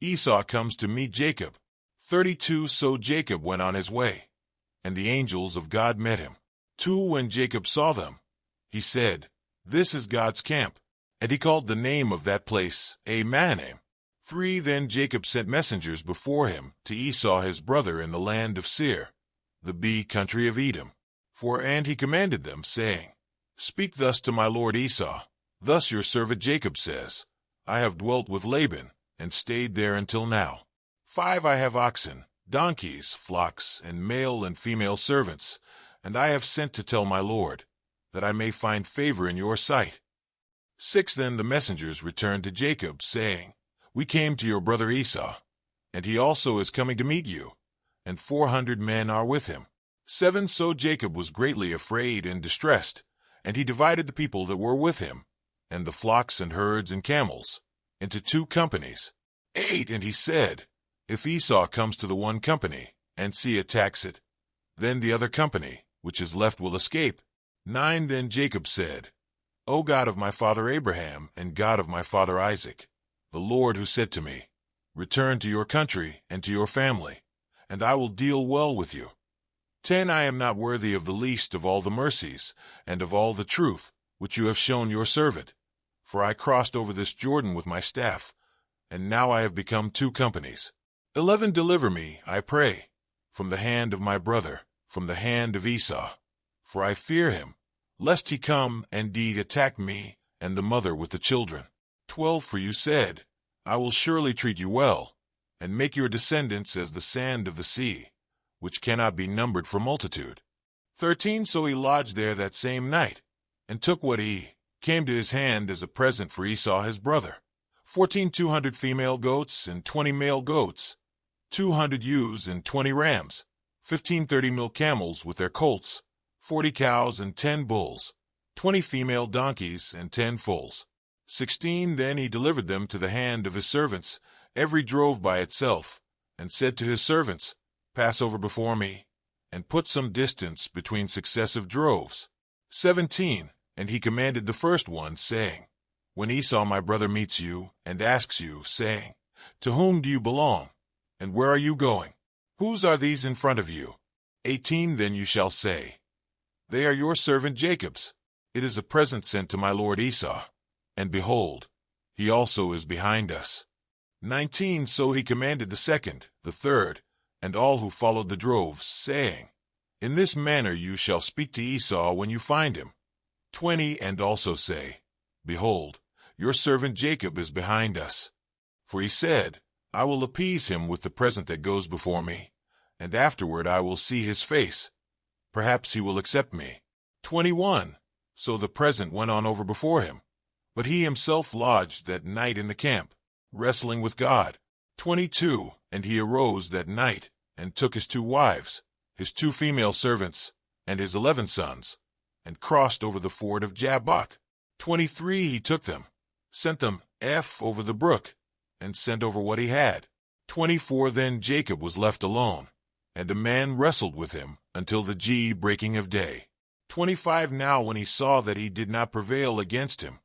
Esau comes to meet Jacob. 32 So Jacob went on his way, and the angels of God met him. 2 When Jacob saw them, he said, "This is God's camp." And he called the name of that place Mahanaim. 3 Then Jacob sent messengers before him to Esau his brother in the land of Seir, the country of Edom. 4 And he commanded them, saying, "Speak thus to my lord Esau. Thus your servant Jacob says, I have dwelt with Laban, and stayed there until now. 5 I have oxen, donkeys, flocks, and male and female servants, and I have sent to tell my lord, that I may find favor in your sight." 6 Then the messengers returned to Jacob, saying, "We came to your brother Esau, and he also is coming to meet you, and 400 men are with him." 7 So Jacob was greatly afraid and distressed, and he divided the people that were with him, and the flocks and herds and camels, into 2 companies. 8 And he said, "If Esau comes to the one company, and attacks it, then the other company, which is left, will escape." 9 Then Jacob said, "O God of my father Abraham, and God of my father Isaac, the Lord who said to me, 'Return to your country and to your family, and I will deal well with you.' 10 I am not worthy of the least of all the mercies, and of all the truth, which you have shown your servant. For I crossed over this Jordan with my staff, and now I have become 2 companies. 11 Deliver me, I pray, from the hand of my brother, from the hand of Esau. For I fear him, lest he come and indeed attack me and the mother with the children. 12 For you said, I will surely treat you well, and make your descendants as the sand of the sea, which cannot be numbered for multitude. 13 So he lodged there that same night, and took what came to his hand as a present for Esau his brother. 14 200 female goats and 20 male goats, 200 ewes and 20 rams, 15 30-milk camels with their colts, 40 cows and 10 bulls, 20 female donkeys and 10 foals. 16 Then he delivered them to the hand of his servants, every drove by itself, and said to his servants, Pass over before me, and put some distance between successive droves. 17 And he commanded the first one, saying, When Esau my brother meets you, and asks you, saying, To whom do you belong, and where are you going? Whose are these in front of you? 18 Then you shall say, They are your servant Jacob's. It is a present sent to my lord Esau. And behold, he also is behind us. 19 So he commanded the second, the third, and all who followed the droves, saying, In this manner you shall speak to Esau when you find him. 20 And also say, Behold, your servant Jacob is behind us. For he said, I will appease him with the present that goes before me, and afterward I will see his face. Perhaps he will accept me. 21 So the present went on over before him, but he himself lodged that night in the camp, wrestling with God. 22 And he arose that night, and took his 2 wives, his 2 female servants, and his 11 sons, and crossed over the ford of Jabbok. 23 He took them, sent them over the brook, and sent over what he had. 24 Then Jacob was left alone, and a man wrestled with him until the breaking of day. 25 Now when he saw that he did not prevail against him,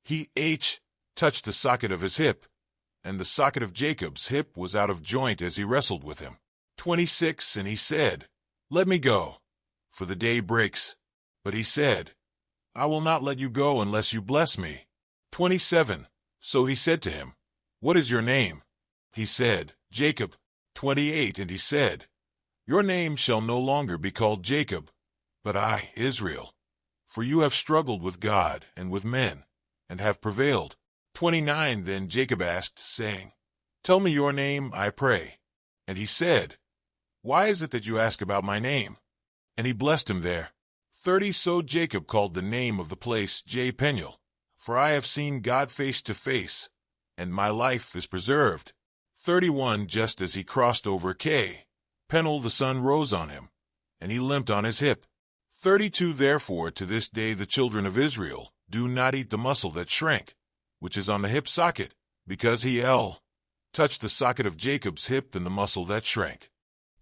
he touched the socket of his hip, and the socket of Jacob's hip was out of joint as he wrestled with him. 26 And he said, Let me go, for the day breaks. But he said, I will not let you go unless you bless me. 27 So he said to him, What is your name? He said, Jacob. 28 And he said, Your name shall no longer be called Jacob, but Israel. For you have struggled with God and with men, and have prevailed. 29 Then Jacob asked, saying, Tell me your name, I pray. And he said, Why is it that you ask about my name? And he blessed him there. 30 So Jacob called the name of the place Peniel, for I have seen God face to face, and my life is preserved. 31 Just as he crossed over Peniel the sun rose on him, and he limped on his hip. 32 Therefore to this day the children of Israel do not eat the muscle that shrank, which is on the hip socket, because he touched the socket of Jacob's hip and the muscle that shrank.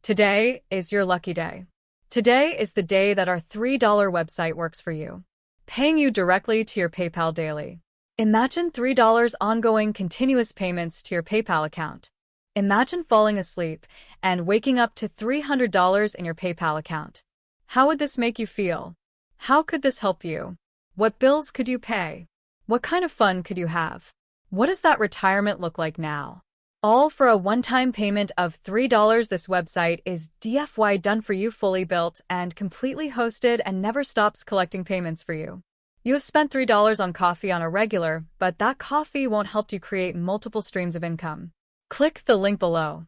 Today is your lucky day. Today is the day that our $3 website works for you, paying you directly to your PayPal daily. Imagine $3 ongoing continuous payments to your PayPal account. Imagine falling asleep and waking up to $300 in your PayPal account. How would this make you feel? How could this help you? What bills could you pay? What kind of fun could you have? What does that retirement look like now? All for a one-time payment of $3. This website is DFY done for you, fully built and completely hosted, and never stops collecting payments for you. You have spent $3 on coffee on a regular, but that coffee won't help you create multiple streams of income. Click the link below.